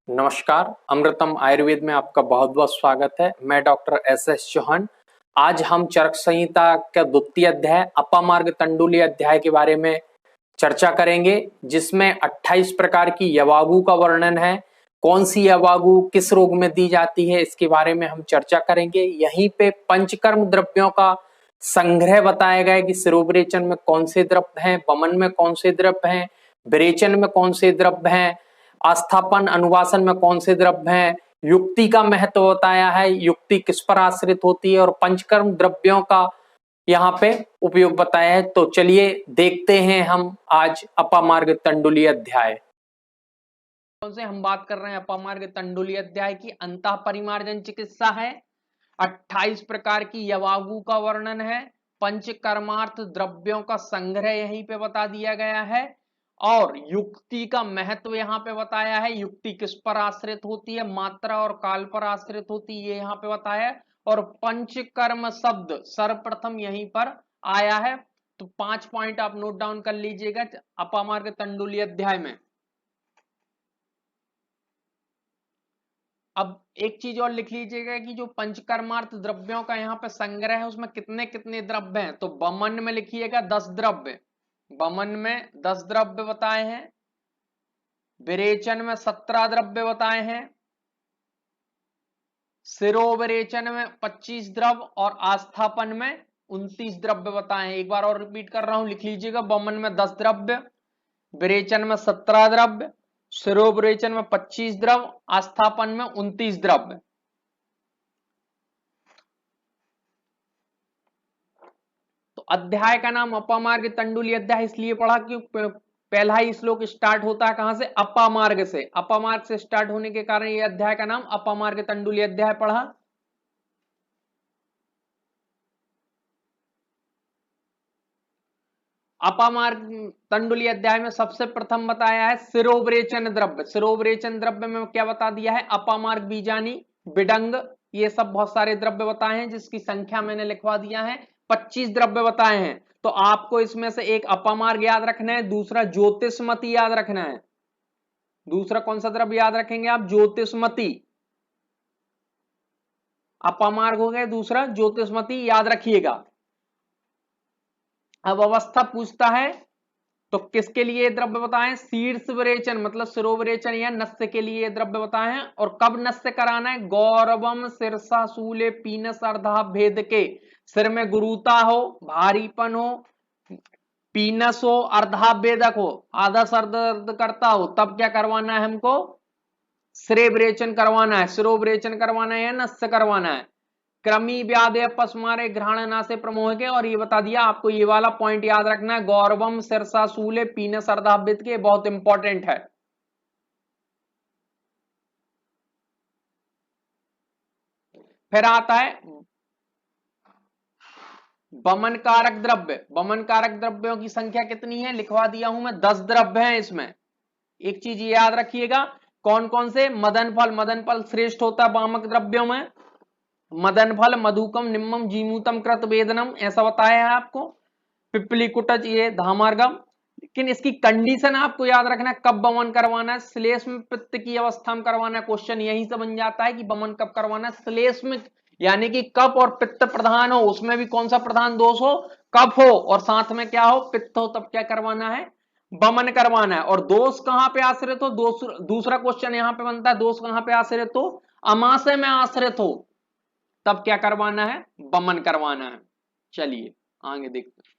नमस्कार, अमृतम आयुर्वेद में आपका बहुत बहुत स्वागत है। मैं डॉक्टर एस चौहान। आज हम चरक संहिता का द्वितीय अध्याय अपामार्ग तंडुली अध्याय के बारे में चर्चा करेंगे, जिसमें 28 प्रकार की यवागु का वर्णन है। कौन सी यवागु किस रोग में दी जाती है, इसके बारे में हम चर्चा करेंगे। यहीं पे पंचकर्म द्रव्यों का संग्रह बताया गया है कि शिरोविरेचन में कौन से द्रव्य हैं, वमन में कौन से द्रव्य हैं, विरेचन में कौन से द्रव्य हैं, आस्थापन अनुवासन में कौन से द्रव्य हैं, युक्ति का महत्व बताया है, युक्ति किस पर आश्रित होती है, और पंचकर्म द्रव्यों का यहाँ पे उपयोग बताया है। तो चलिए देखते हैं हम आज अपामार्ग तंडुली अध्याय। कौन से हम बात कर रहे हैं अपामार्ग तंडुली अध्याय की। अंतः परिमार्जन चिकित्सा है, 28 प्रकार की यवागु का वर्णन है, पंचकर्मार्थ द्रव्यों का संग्रह यहीं पे बता दिया गया है, और युक्ति का महत्व यहाँ पे बताया है। युक्ति किस पर आश्रित होती है, मात्रा और काल पर आश्रित होती है, ये यहाँ पे बताया है। और पंचकर्म शब्द सर्वप्रथम यहीं पर आया है। तो 5 पॉइंट आप नोट डाउन कर लीजिएगा अपामार्ग तंडुली अध्याय में। अब एक चीज और लिख लीजिएगा कि जो पंचकर्मार्थ द्रव्यों का यहाँ पे संग्रह है उसमें कितने कितने द्रव्य हैं। तो वमन में लिखिएगा 10 द्रव्य, वमन में 10 द्रव्य बताए हैं, विरेचन में 17 द्रव्य बताए हैं, शिरोविरेचन में 25 द्रव्य और आस्थापन में 29 द्रव्य बताए हैं। एक बार और रिपीट कर रहा हूं, लिख लीजिएगा। वमन में 10 द्रव्य, विरेचन में 17 द्रव्य, शिरोविरेचन में 25 द्रव्य, आस्थापन में 29 द्रव्य। तो अध्याय का नाम अपामार्ग तंडुली अध्याय इसलिए पढ़ा क्योंकि पहला ही श्लोक स्टार्ट होता है कहां से, अपामार्ग से। अपामार्ग से स्टार्ट होने के कारण यह अध्याय का नाम अपामार्ग तंडुली अध्याय पढ़ा। अपामार्ग तंडुली अध्याय में सबसे प्रथम बताया है शिरोविरेचन द्रव्य। शिरोविरेचन द्रव्य में क्या बता दिया है, अपामार्ग बीजानी, विडंग, ये सब बहुत सारे द्रव्य बताए हैं, जिसकी संख्या मैंने लिखवा दिया है। 25 द्रव्य बताए हैं। तो आपको इसमें से एक अपामार्ग याद रखना है, दूसरा ज्योतिषमती याद रखना है। दूसरा कौन सा द्रव्य याद रखेंगे आप, ज्योतिषमती। अपामार्ग हो गए, दूसरा ज्योतिषमती याद रखिएगा। अब अवस्था पूछता है तो किसके लिए द्रव्य बताएं, शीर्ष विरेचन मतलब शिरोविरेचन या नस्य के लिए द्रव्य बताए हैं। और कब नस्य कराना है, गौरवम शीर्षा शूले पीनस अर्धाभेद के, सिर में गुरुता हो, भारीपन हो, पीनस हो, अर्धाभेदक हो, आधा सर दर्द करता हो, तब क्या करवाना है हमको, शिरोविरेचन करवाना है। शिरोविरेचन करवाना है या नस्य करवाना है। क्रमी व्याधे पस्मारे ग्रहण नासे प्रमोह के, और ये बता दिया आपको, ये वाला पॉइंट याद रखना है, गौरवम शीर्षा शूले पीनस अर्धाभेद के, बहुत इंपॉर्टेंट है। फिर आता है वमन कारक द्रव्य। वमन कारक द्रव्यों की संख्या कितनी है, लिखवा दिया हूं मैं, 10 द्रव्य हैं इसमें। एक चीज याद रखिएगा, कौन कौन से, मदन फल, मदन फल श्रेष्ठ होता है वामक द्रव्यों में, मदन फल, मधुकम, निम्मम, जीमूतम, कृत वेदनम, ऐसा बताया है आपको। पिपली कुटज, ये धामार्गम। लेकिन इसकी कंडीशन आपको याद रखना है, कब वमन करवाना है, श्लेष्म पित्त की अवस्था में करवाना है। क्वेश्चन यहीं से बन जाता है कि वमन कब करवाना है, श्लेष्म यानी कि कफ और पित्त प्रधान हो, उसमें भी कौन सा प्रधान दोष हो, कफ हो, और साथ में क्या हो, पित्त हो, तब क्या करवाना है, वमन करवाना है। और दोष कहां पे आश्रित हो, दूसरा क्वेश्चन यहां पे बनता है, दोष कहां पे आश्रित हो, अमाशय में आश्रित हो, तब क्या करवाना है, वमन करवाना है। चलिए आगे देखते हैं।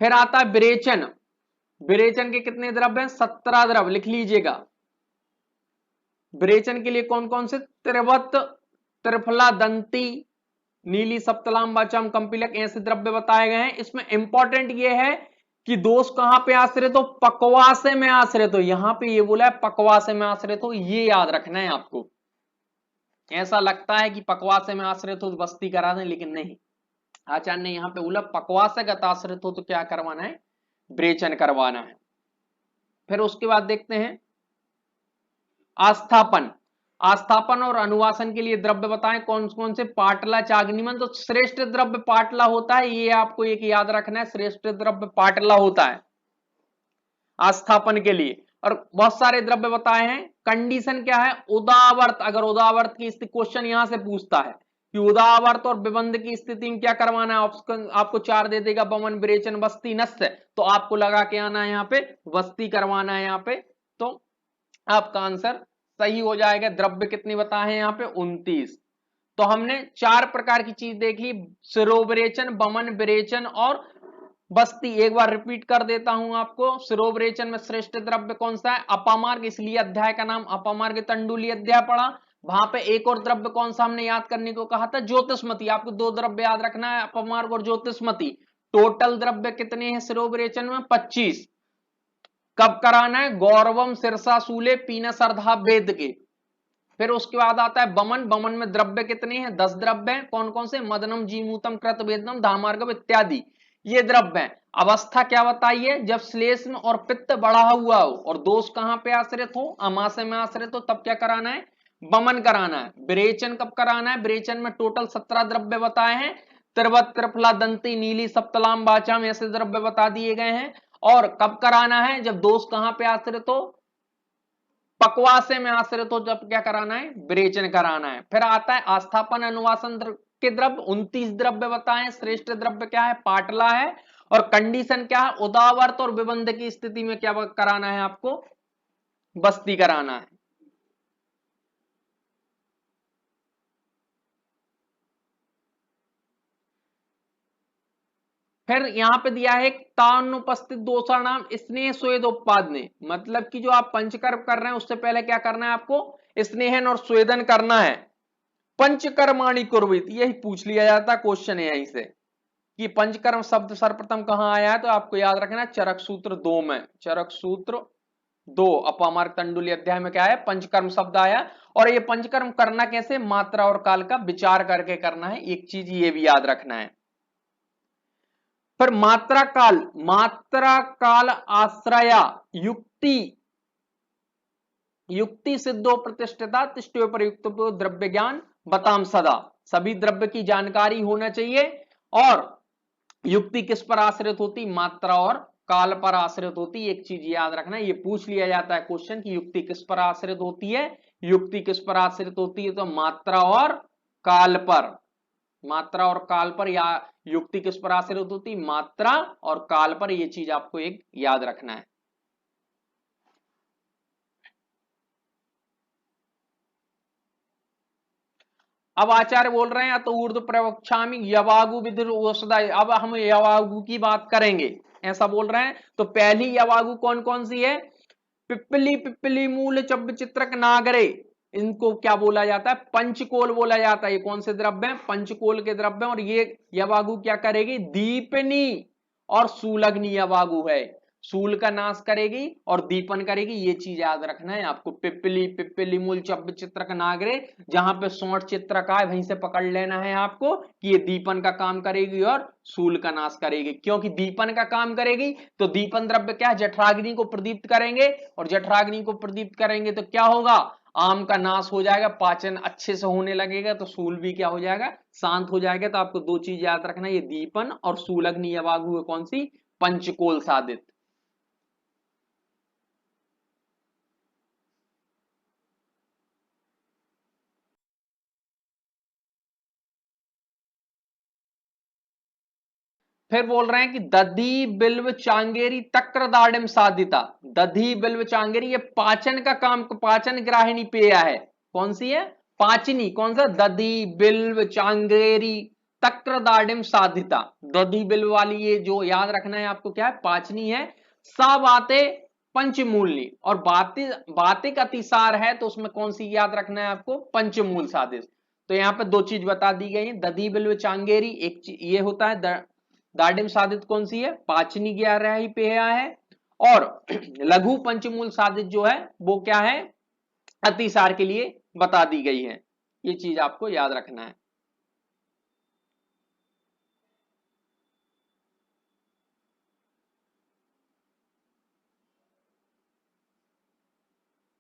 फिर आता है विरेचन। विरेचन के कितने द्रव्य हैं, 17 द्रव्य, लिख लीजिएगा। विरेचन के लिए कौन कौन से, त्रिवत, त्रिफला दंती, नीली सप्तलाम वाचम कंपिलक, ऐसे द्रव्य बताए गए हैं। इसमें इंपॉर्टेंट ये है कि दोष कहां पे आश्रित हो, पक्वासे में आश्रित हो। यहां पे ये बोला है पक्वासे में आश्रित हो, ये याद रखना है आपको। ऐसा लगता है कि पक्वासे में आश्रित हो तो बस्ती करा दें, लेकिन नहीं, आचार्य ने यहां पे बोला पक्वासगत आश्रित हो तो क्या करवाना है, विरेचन करवाना है। फिर उसके बाद देखते हैं आस्थापन। आस्थापन और अनुवासन के लिए द्रव्य बताएं कौन कौन से, पाटला, चाग्निमन। तो श्रेष्ठ द्रव्य पाटला होता है, ये आपको एक याद रखना है, श्रेष्ठ द्रव्य पाटला होता है आस्थापन के लिए। और बहुत सारे द्रव्य बताए हैं। कंडीशन क्या है, उदावर्त, अगर उदावर्त की स्थिति, क्वेश्चन यहां से पूछता है कि उदावर्त और विबंध की स्थिति में क्या करवाना है, ऑप्शन आपको 4 दे देगा, वमन, विरेचन, वस्ती, नस्य, तो आपको लगा के आना है यहाँ पे वस्ती करवाना है यहाँ पे, तो आपका आंसर सही हो जाएगा। द्रव्य कितने बताए हैं यहाँ पे, 29। तो हमने 4 प्रकार की चीज देख ली, सिरोविरेचन, वमन, विरेचन और बस्ती। एक बार रिपीट कर देता हूं आपको, सिरोविरेचन में श्रेष्ठ द्रव्य कौन सा है, अपामार्ग, इसलिए अध्याय का नाम अपामार्ग तंडुली अध्याय पड़ा। वहां पे एक और द्रव्य कौन सा हमने याद करने को कहा था, ज्योतिष्मति। आपको 2 द्रव्य याद रखना है, अपामार्ग और ज्योतिष्मति। टोटल द्रव्य कितने हैं सिरोविरेचन में, 25। कब कराना है, गौरवम, सिरसा, सूले, पीना, सरधा, वेद के। फिर उसके बाद आता है वमन। वमन में द्रव्य कितने हैं, 10 द्रव्य हैं। कौन कौन से, मदनम, जीमूतम, कृतवेदनम, धामार्गम इत्यादि, ये द्रव्य हैं। अवस्था क्या बताइए, जब श्लेष्म और पित्त बढ़ा हुआ हो और दोष कहां पे आश्रित हो, अमाशय में आश्रित हो, तब क्या कराना है, वमन कराना है। विरेचन कब कराना है, विरेचन में टोटल 17 द्रव्य बताए हैं। त्रिवत, त्रिफला, दंती, नीली, सप्तलाम, वाचाम, ऐसे द्रव्य बता दिए गए हैं। और कब कराना है, जब दोष कहां पे आश्रित हो, पक्वासे में आश्रित हो, जब क्या कराना है, विरेचन कराना है। फिर आता है आस्थापन, अनुवासन के द्रव्य, 29 द्रव्य बताए। श्रेष्ठ द्रव्य क्या है, पाटला है। और कंडीशन क्या है, उदावर्त और विबंध की स्थिति में क्या कराना है आपको, बस्ती कराना है। फिर यहां पे दिया है तानुपस्थित दोषाणाम स्नेह स्वेद उत्पादने, मतलब कि जो आप पंचकर्म कर रहे हैं उससे पहले क्या करना है आपको, स्नेहन और स्वेदन करना है। पंचकर्माणि कुर्वित, यही पूछ लिया जाता क्वेश्चन है यहीं से कि पंचकर्म शब्द सर्वप्रथम कहां आया है, तो आपको याद रखना चरक सूत्र 2 में, चरक सूत्र 2 अपामार्ग तंडुली अध्याय में क्या है, पंचकर्म शब्द आया। और ये पंचकर्म करना कैसे, मात्रा और काल का विचार करके करना है, एक चीज ये भी याद रखना है। फिर मात्रा काल, मात्रा काल आश्रया युक्ति, युक्ति सिद्धो प्रतिष्ठिता तिष्ठ्यो प्रयुक्त द्रव्य ज्ञान बताम सदा, सभी द्रव्य की जानकारी होना चाहिए। और युक्ति किस पर आश्रित होती, मात्रा और काल पर आश्रित होती। एक चीज याद रखना, ये पूछ लिया जाता है क्वेश्चन कि युक्ति किस पर आश्रित होती है, युक्ति किस पर आश्रित होती है, तो मात्रा और काल पर, मात्रा और काल पर, या युक्ति किस पर आश्रित होती, मात्रा और काल पर। यह चीज आपको एक याद रखना है। अब आचार्य बोल रहे हैं तो ऊर्ध प्रवक्षामि यवागु विधि औषधाय, अब हम यवागु की बात करेंगे, ऐसा बोल रहे हैं। तो पहली यवागु कौन कौन सी है, पिप्पली, पिप्पली मूल, चब्ब, चित्रक, नागरे, इनको क्या बोला जाता है, पंचकोल बोला जाता है। ये कौन से द्रव्य हैं, पंचकोल के द्रव्य। और ये यवागु क्या करेगी, दीपनी और सूलग्नि यवागु है, सूल का नाश करेगी और दीपन करेगी। ये चीज याद रखना है आपको, पिप्पली, पिप्पली मूल, चब्ब, चित्रक, नागरे, जहां पे सोट चित्र का है वहीं से पकड़ लेना है आपको कि ये दीपन का काम करेगी और सूल का नाश करेगी। क्योंकि दीपन का काम करेगी तो दीपन द्रव्य क्या है, जठराग्नि को प्रदीप्त करेंगे, और जठराग्नि को प्रदीप्त करेंगे तो क्या होगा, आम का नाश हो जाएगा, पाचन अच्छे से होने लगेगा, तो सूल भी क्या हो जाएगा, शांत हो जाएगा। तो आपको 2 चीज याद रखना, ये दीपन और सूलग्नि यवागु है कौन सी, पंचकोल साधित। फिर बोल रहे हैं कि दधी, बिल्व, चांगेरी, तक्र, दाडिम साधिता। दधी, बिल्व, चांगेरी, ये पाचन का काम, पाचन ग्राहिणी पेय है। कौन सी है, पाचनी, कौन सा, दधी, बिल्व, चांगेरी, तक्र, दाडिम साधिता। दधी बिल्व वाली ये जो याद रखना है आपको, क्या है, पाचनी है। सा बातें पंचमूलनी, और बातिक अतिसार है तो उसमें कौन सी याद रखना है आपको, पंचमूल साधित। तो यहाँ पे 2 चीज बता दी गई है, दधी, बिल्व, चांगेरी, एक ये होता है दाडिम साधित कौन सी है, पाचनी ग्यारही पेय है। और लघु पंचमूल साधित जो है वो क्या है, अतिसार के लिए बता दी गई है। ये चीज आपको याद रखना है।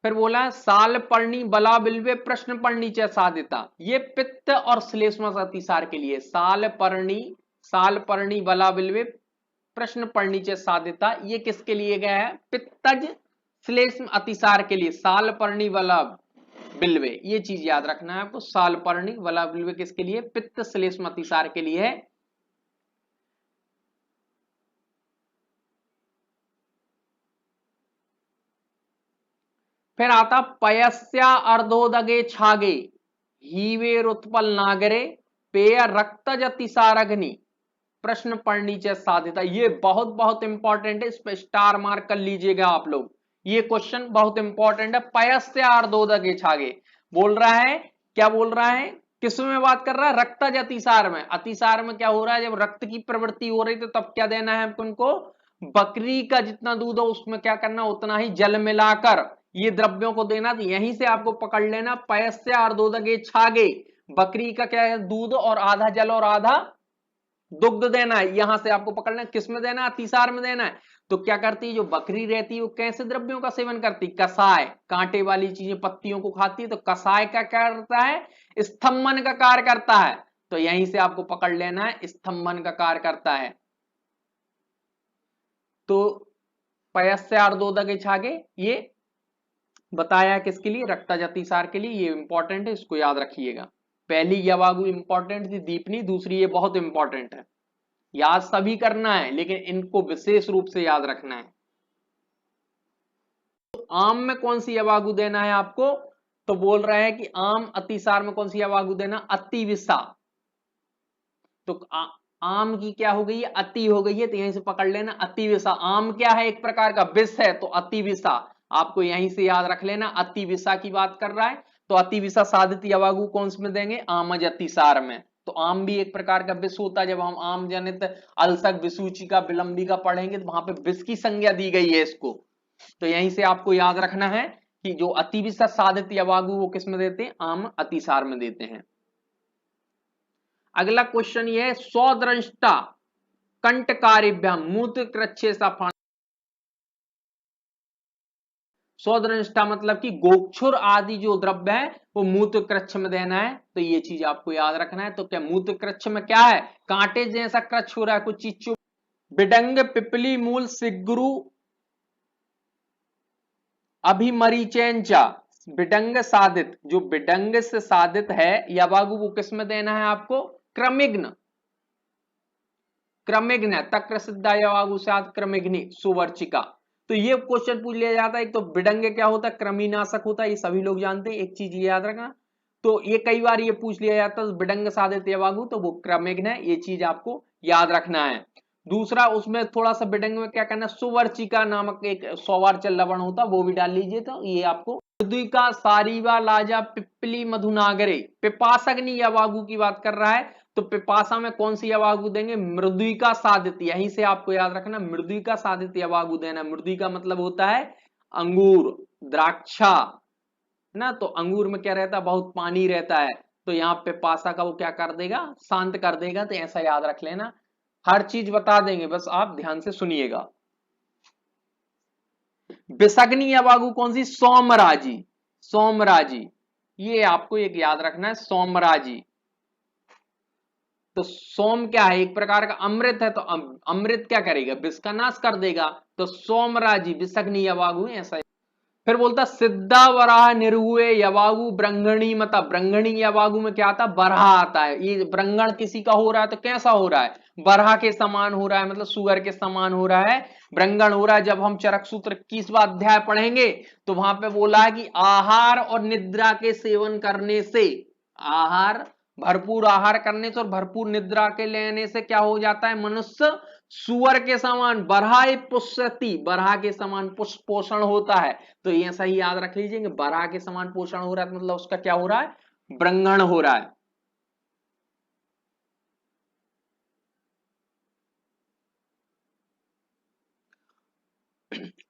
फिर बोला साल पर्णी, बला, बिल्वे, प्रश्न पर्णी च साधिता, ये पित्त और श्लेष्म अतिसार के लिए, साल पर्णी, बला, बिल्वे, प्रश्न पर्णी च साधिता, ये किसके लिए गया है, पित्तज श्लेष्म अतिसार के लिए सालपर्णी वलभ बिल्वे, ये चीज याद रखना है आपको। सालपर्णी वलभ बिल्वे किसके लिए? पित्त श्लेष्म अतिसार के लिए है। फिर आता पयस्या अर्धोदगे छागे हीवेरुत्पल नागरे पेय रक्तज अतिसारग्नि प्रश्न पढ़नीचे साध्यता। ये बहुत बहुत इंपॉर्टेंट है, इस पर स्टार मार्क कर लीजिएगा आप लोग। ये क्वेश्चन बहुत इंपॉर्टेंट है। पयस्य अर्धोदगे छागे बोल रहा है, क्या बोल रहा है, किसमें बात कर रहा है? रक्तज अतिसार में। अतिसार में क्या हो रहा है? जब रक्त की प्रवृत्ति हो रही तो तब क्या देना है उनको? बकरी का जितना दूध हो उसमें क्या करना, उतना ही जल मिलाकर ये द्रव्यों को देना। तो यहीं से आपको पकड़ लेना, पयस्य अर्धोदगे छागे, बकरी का क्या है? दूध और आधा जल और आधा दुग्ध देना है। यहां से आपको पकड़ना है, किसमें देना है? अतिसार में देना है। तो क्या करती है जो बकरी रहती है वो कैसे द्रव्यों का सेवन करती? कसाय, कांटे वाली चीजें पत्तियों को खाती है। तो कसाय का क्या करता है? स्तंभन का कार्य करता है। तो यहीं से आपको पकड़ लेना है, स्तंभन का कार्य करता है। तो पयस्य अर्धोदगे छागे ये बताया किसके लिए? रक्तज अतिसार के लिए। ये इंपॉर्टेंट है, इसको याद रखिएगा। पहली यवागु इंपॉर्टेंट थी, दीपनी दूसरी ये बहुत इंपॉर्टेंट है। याद सभी करना है लेकिन इनको विशेष रूप से याद रखना है। तो आम में कौन सी यवागु देना है आपको? तो बोल रहे हैं कि आम अतिसार में कौन सी यवागु देना? अतिविषा। तो आम की क्या हो गई है? अति हो गई है, तो यहीं से पकड़ लेना अतिविषा। आम क्या है? एक प्रकार का विष है, तो अतिविषा आपको यहीं से याद रख लेना। अतिविषा की बात कर रहा है तो अतिविषा साधित यवागु कौन में देंगे? आमज अतिसार में। तो आम भी एक प्रकार का विष होता है। जब हम आम जनित अल्सर विसूचिका विलंबिका पढ़ेंगे तो वहां पे विष की संज्ञा दी गई है इसको। तो यहीं से आपको याद रखना है कि जो अतिविषा साधित यवागु वो किस में देते हैं? आम अतिसार में देते हैं। अगला क्वेश्चन ये है, सौद्रष्टा कंटकारिभ्याम मूत्र कृच्छे सा। सौद्रष्टा मतलब कि गोक्षुर आदि जो द्रव्य है वो मूत्र कृच्छ में देना है। तो ये चीज आपको याद रखना है। तो क्या मूत्र कृच्छ में क्या है? कांटे जैसा कृच्छ हो रहा है, कुछ चीज बिडंग पिपली मूल सिग्रु अभिमरीचेंचा बिडंग साधित, जो बिडंग से साधित है यवागु वो किस में देना है आपको? क्रमिग्न। क्रमिग्न तक्र सिद्धा यवागु साध क्रमिग्नि सुवर्चिका। तो ये क्वेश्चन पूछ लिया जाता है। एक तो बिडंग क्या होता है? कृमिनाशक होता है, ये सभी लोग जानते हैं। एक चीज ये याद रखना, तो ये कई बार ये पूछ लिया जाता है बिडंग साधित यवागु, तो वो क्रमिग्न है, ये चीज आपको याद रखना है। दूसरा उसमें थोड़ा सा बिडंग में क्या करना, सुवर्चिका नामक एक सौवार्चल लवण होता है वो भी डाल लीजिए। तो ये आपको मृदुका सारीवा लाजा पिपली मधुनागरे पिपासग्नि यवागु की बात कर रहा है। तो पिपासा में कौन सी यवागु देंगे? मृदुका साधित। यहीं से आपको याद रखना मृदुका साधित यवागु देना। मृदुका मतलब होता है अंगूर, द्राक्षा ना। तो अंगूर में क्या रहता है? बहुत पानी रहता है। तो यहाँ पिपासा का वो क्या कर देगा? शांत कर देगा। तो ऐसा याद रख लेना, हर चीज बता देंगे, बस आप ध्यान से सुनिएगा। विषग्नि यवागु कौन सी? सोमराजी। सोमराजी ये आपको एक याद रखना है, सोमराजी। तो सोम क्या है? एक प्रकार का अमृत है। तो अमृत क्या करेगा? विष का नाश कर देगा। तो सोमराजी विषग्नि यवागु ऐसा। फिर बोलता सिद्धा वराह निर्हुए यवागु ब्रंगणी मता। ब्रंगणी यवागु में क्या आता? बरहा आता है। ये ब्रंगण किसी का हो रहा है तो कैसा हो रहा है? बरहा के समान हो रहा है, मतलब सुअर के समान हो रहा है, ब्रंगण हो रहा है। जब हम चरक सूत्र 21वां अध्याय पढ़ेंगे तो वहां पे बोला है कि आहार और निद्रा के सेवन करने से, आहार भरपूर आहार करने से और भरपूर निद्रा के लेने से क्या हो जाता है? मनुष्य सुअर के समान बरहा पुष्यति, बरहा के समान पोषण होता है। तो ये सही याद रख लीजिए, बरहा के समान पोषण हो रहा है मतलब उसका क्या हो रहा है? ब्रंगण हो रहा है।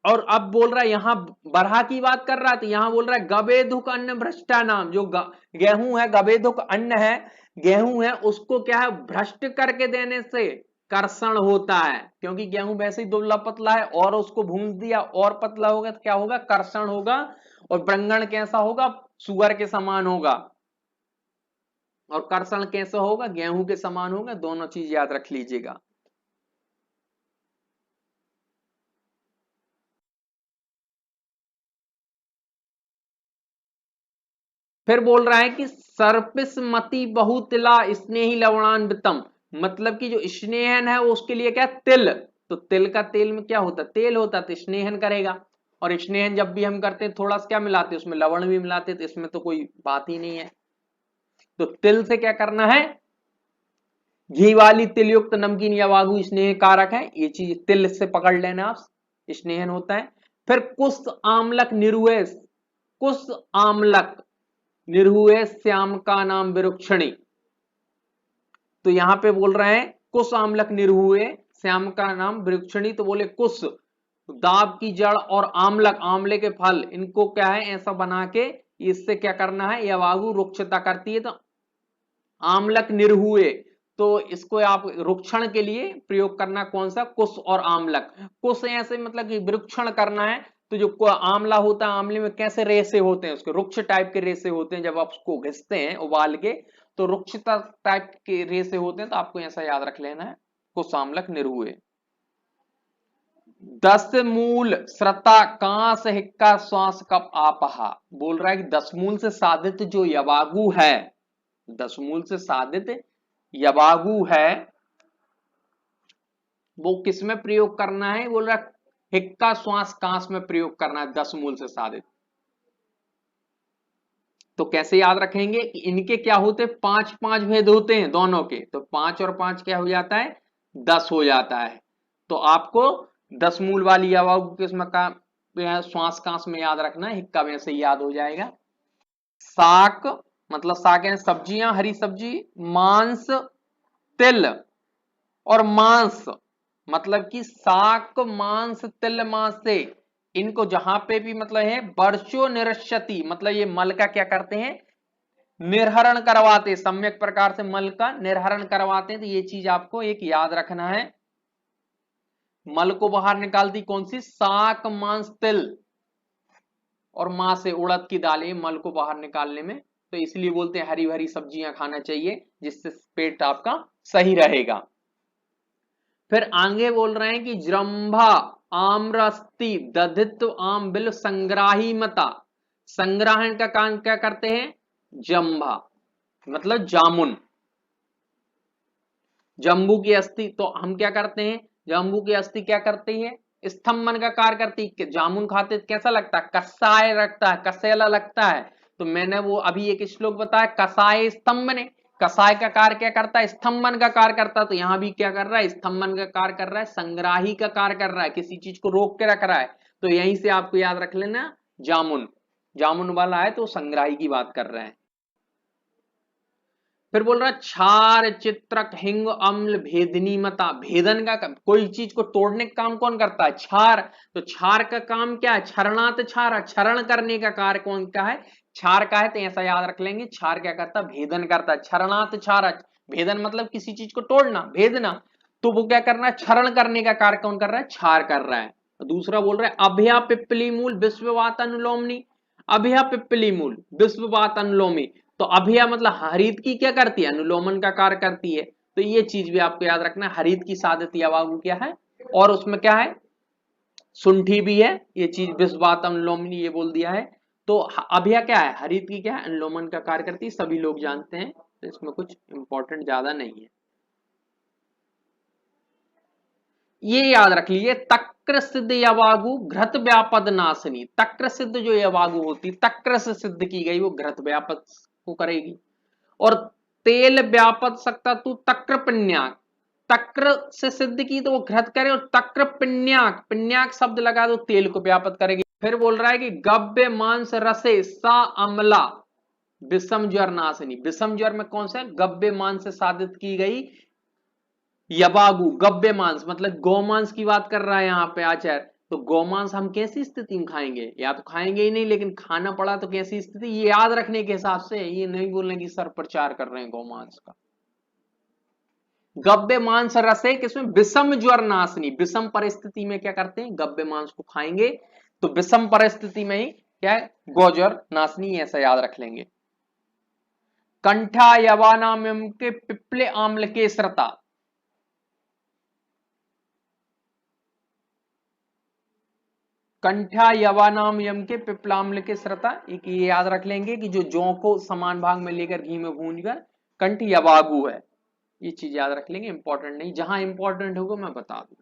और अब बोल रहा है यहां बरहा की बात कर रहा है तो यहां बोल रहा है गवेधुक अन्न भ्रष्टा नाम। जो गेहूं है, गवेधुक अन्न है, गेहूं है, उसको क्या है? भ्रष्ट करके देने से कर्षण होता है। क्योंकि गेहूं वैसे ही दुबला पतला है और उसको भूंज दिया और पतला होगा तो क्या होगा? कर्षण होगा। और ब्रंगण कैसा होगा? सुअर के समान होगा। और कर्षण कैसा होगा? गेहूं के समान होगा। दोनों चीज याद रख लीजिएगा। फिर बोल रहा है कि सर्पिस्मति बहुतिला स्नेही लवणान्वितम, मतलब कि जो स्नेहन है वो उसके लिए क्या, तिल, तो तिल का तेल में क्या होता है, तेल होता है, तो स्नेहन करेगा। और स्नेहन जब भी हम करते हैं थोड़ा सा क्या मिलाते हैं, उसमें लवण भी मिलाते हैं, तो इसमें तो कोई बात ही नहीं है। तो तिल से क्या करना है, घी वाली तिल युक्त नमकीन या वागु स्नेह कारक है, ये चीज तिल से पकड़ लेना आप, स्नेहन होता है। फिर कुश आमलक निरुएस, कुश आमलक निरुए श्याम का नाम विरुक्षणी, तो यहां पे बोल रहे हैं कुश आमलक निरुए श्याम का नाम विरुक्षणी, तो बोले कुश दाब की जड़ और आमलक आमले के फल, इनको क्या है ऐसा बना के इससे क्या करना है, यह वागु रुक्षता करती है। तो आमलक निरहुए, तो इसको आप रुक्षण के लिए प्रयोग करना, कौन सा, कुश और आमलक। कुश ऐसे मतलब कि वृक्षण करना है, तो जो आमला होता है, आमले में कैसे रेसे होते हैं, उसके रुक्ष टाइप के रेसे होते हैं, जब आप उसको घिसते हैं उबाल के तो रुक्षता टाइप के रेसे होते हैं, तो आपको ऐसा याद रख लेना है, कुश आमलक निरहुए। 10 मूल श्रता कांस हिक्का श्वास कप आपहा, बोल रहा है कि 10 मूल से साधित जो यवागु है, 10 मूल से साधित यवागु है, वो किसमें प्रयोग करना है, बोल रहा हिक्का श्वास कांस में प्रयोग करना है 10 मूल से साधित। तो कैसे याद रखेंगे कि इनके क्या होते हैं, 5-5 भेद होते हैं दोनों के, तो 5 और 5 क्या हो जाता है, 10 हो जाता है। तो आपको 10 मूल वाली यवागु किस्म का श्वास कांस में याद रखना है, हिक्का में से याद हो जाएगा। साक मतलब साक है सब्जियां, हरी सब्जी, मांस तिल, और मांस मतलब कि साक मांस तिल मांस से, इनको जहां पे भी मतलब है वर्षो निरस्यति, मतलब ये मल का क्या करते हैं, निर्हरण करवाते, सम्यक प्रकार से मल का निर्हरण करवाते हैं। तो ये चीज आपको एक याद रखना है, मल को बाहर निकालती कौन सी, साक मांस तिल, और मां से उड़द की दालें मल को बाहर निकालने में, तो इसलिए बोलते हैं हरी भरी सब्जियां खाना चाहिए, जिससे पेट आपका सही रहेगा। फिर आगे बोल रहे हैं कि जृंभा आम्रस्ति दधित्व आम बिल संग्राही मता, संग्रहण का काम क्या करते हैं, जंभा मतलब जामुन, जम्बू की अस्थि, तो हम क्या करते हैं, जम्बू की अस्थि क्या करती है, स्तंभन का कार्य करती है। जामुन खाते कैसा लगता है, कसाय लगता है, कसैला लगता है, तो मैंने वो अभी एक श्लोक बताया, कसाय स्तंभने, कसाय का कार्य क्या करता है, स्तंभन का कार्य करता है, तो यहां भी क्या कर रहा है, स्तंभन का कार्य कर रहा है, संग्राही का कार्य कर रहा है, किसी चीज को रोक के रख रहा है। तो यहीं से आपको याद रख लेना, जामुन, जामुन वाला है तो संग्राही की बात कर रहे हैं। फिर बोल रहा है क्षार चित्रक हिंग अम्ल भेदनी मता, भेदन का कोई चीज को तोड़ने का काम कौन करता है, क्षार, तो क्षार का काम क्या है, क्षरणात क्षार, क्षरण करने का कार्य कौन का है, क्षार का है, तो ऐसा याद रख लेंगे, क्षार क्या करता है, भेदन करता है, क्षरणात क्षार, भेदन मतलब किसी चीज को तोड़ना, भेदना, तो वो क्या करना है, क्षरण करने का कार्य कौन कर रहा है, क्षार कर रहा है। दूसरा बोल रहा है अभया पिप्पली मूल विश्ववात अनुलोमनी, अभया पिप्पली मूल विश्ववात अनुलोमी, तो अभिया मतलब हरित की क्या करती है, अनुलोमन का कार्य करती है, तो ये चीज भी आपको याद रखना है, हरित की साधित यवागु क्या है, और उसमें क्या है, सुंठी भी है, ये चीज विश्ववात अनुलोमनी ये बोल दिया है। तो अभिया क्या है, हरित की क्या है, अनुलोमन का कार्य करती है, सभी लोग जानते हैं, तो इसमें कुछ इंपॉर्टेंट ज्यादा नहीं है। ये याद रख लीजिए, तक्र सिद्ध यवागु घृत व्यापद नाशनी, तक्र सिद्ध जो यवागु होती, तक्र से सिद्ध की गई वो घृत व्यापद को करेगी। और तेल व्यापद सकता तू तक्र पिन्याक, तक्र से सिद्ध की तो वो घृत करे, और तक्र पिन्याक, पिन्याक शब्द लगा दो तेल को व्यापद करेगी। फिर बोल रहा है कि गव्य मांस रसे सा अमला विषम ज्वर नाशनी, विषम ज्वर में कौन सा, गव्य मांस से साधित की गई यवागु, गव्य मांस मतलब गौमांस की बात कर रहा है यहाँ पे आचार्य, तो गौमांस हम कैसी स्थिति में खाएंगे, या तो खाएंगे ही नहीं, लेकिन खाना पड़ा तो कैसी स्थिति, ये याद रखने के हिसाब से, ये नहीं बोलने की सर प्रचार कर रहे हैं गौमांस का। गव्य मांस रसे किसमें, विषम ज्वर नाशनी, विषम परिस्थिति में क्या करते हैं, गव्य मांस को खाएंगे, तो विषम परिस्थिति में ही क्या है, गौज्वर नाशनी, ऐसा याद रख लेंगे। कंठा यवानाम के पिपले आम्ल के श्रता, कंठ्या यवानाम यम के पिप्लाम्ल के श्रता, एक ये याद रख लेंगे कि जो जौ को समान भाग में लेकर घी में भूनकर कंठ यवागु है, ये चीज याद रख लेंगे, इंपॉर्टेंट नहीं, जहां इंपॉर्टेंट होगा मैं बता दूं।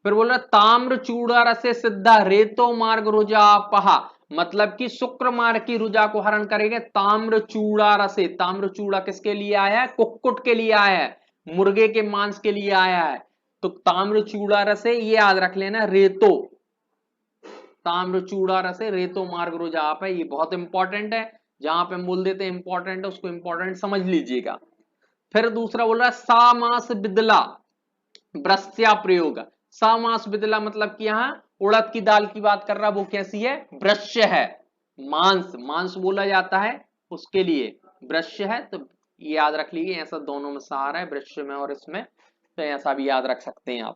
फिर बोल रहा ताम्र चूड़ा रसे सिद्धा रेतो मार्ग रुजापहा, मतलब कि शुक्र मार्ग की रुजा को हरण करेंगे ताम्र चूड़ा रसे। ताम्र चूड़ा किसके लिए आया है? कुक्कुट के लिए आया है, मुर्गे के मांस के लिए आया है। तो ताम्र चूड़ा रसे ये याद रख लेना, रेतो, ताम्र चूड़ा रसे रेतो मार्ग रुजाप है, ये बहुत इंपॉर्टेंट है। जहां पे हम बोल देते हैं इंपॉर्टेंट है उसको इंपॉर्टेंट समझ लीजिएगा। फिर दूसरा बोल रहा है सामास बिदला ब्रस्या प्रयोग। सामास बिदला मतलब कि यहाँ उड़द की दाल की बात कर रहा, वो कैसी है? ब्रश्य है, मांस, मांस बोला जाता है उसके लिए ब्रश्य है। तो ये याद रख लीजिए, ऐसा दोनों में सहारा है, ब्रश्य में और इसमें, तो ऐसा भी याद रख सकते हैं आप।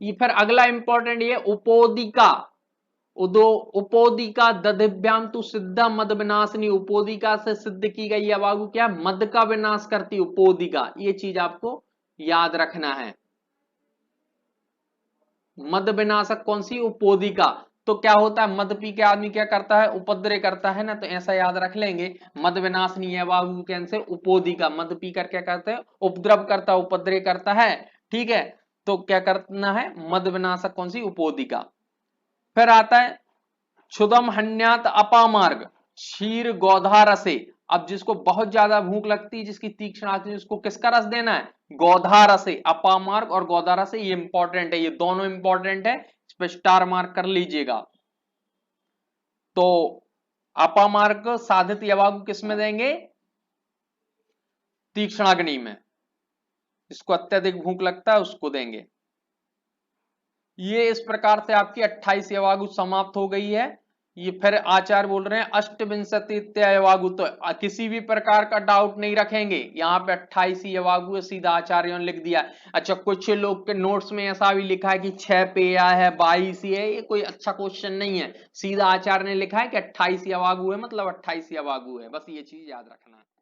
ये फिर अगला इंपॉर्टेंट ये उपोदिका, उदो उपोदिका दधिभ्याम तु सिद्धा मद विनाशनी, उपोदिका से सिद्ध की गई अवागु क्या? मद का विनाश करती उपोदिका, ये चीज आपको याद रखना है। मद विनाशक कौन सी? उपोदिका। तो क्या होता है, मद पी के आदमी क्या करता है? उपद्रव करता है ना, तो ऐसा याद रख लेंगे, मद विनाशनी अवागु कैसे? उपोदिका, मद पी कर क्या करते हैं? उपद्रव करता, उपद्रव करता है, ठीक है। तो क्या करना है? मद विनाशक कौन सी? उपोदिका। फिर आता है क्षुदम हन्यात अपामार्ग क्षीर गौधा रसे। अब जिसको बहुत ज्यादा भूख लगती है, जिसकी तीक्ष्ण आती है, उसको किसका रस देना है? गौधा रसे। अपामार्ग और गौधा रसे ये इंपॉर्टेंट है, ये दोनों इंपॉर्टेंट है, इस पर स्टार मार्क कर लीजिएगा। तो अपामार्ग साधित यवागु किस में देंगे? तीक्ष्णाग्नि में, जिसको अत्यधिक भूख लगता है उसको देंगे। ये इस प्रकार से आपकी 28 यवागु समाप्त हो गई है। ये फिर आचार्य बोल रहे हैं अष्टविंशति यवागु, तो किसी भी प्रकार का डाउट नहीं रखेंगे, यहाँ पे 28 यवागु है, सीधा आचार्यों ने लिख दिया। अच्छा, कुछ लोग के नोट्स में ऐसा भी लिखा है कि 6 पेया है, 22 है, ये कोई अच्छा क्वेश्चन नहीं है, सीधा आचार्य ने लिखा है कि 28 यवागु है, मतलब 28 यवागु है, बस ये चीज याद रखना है।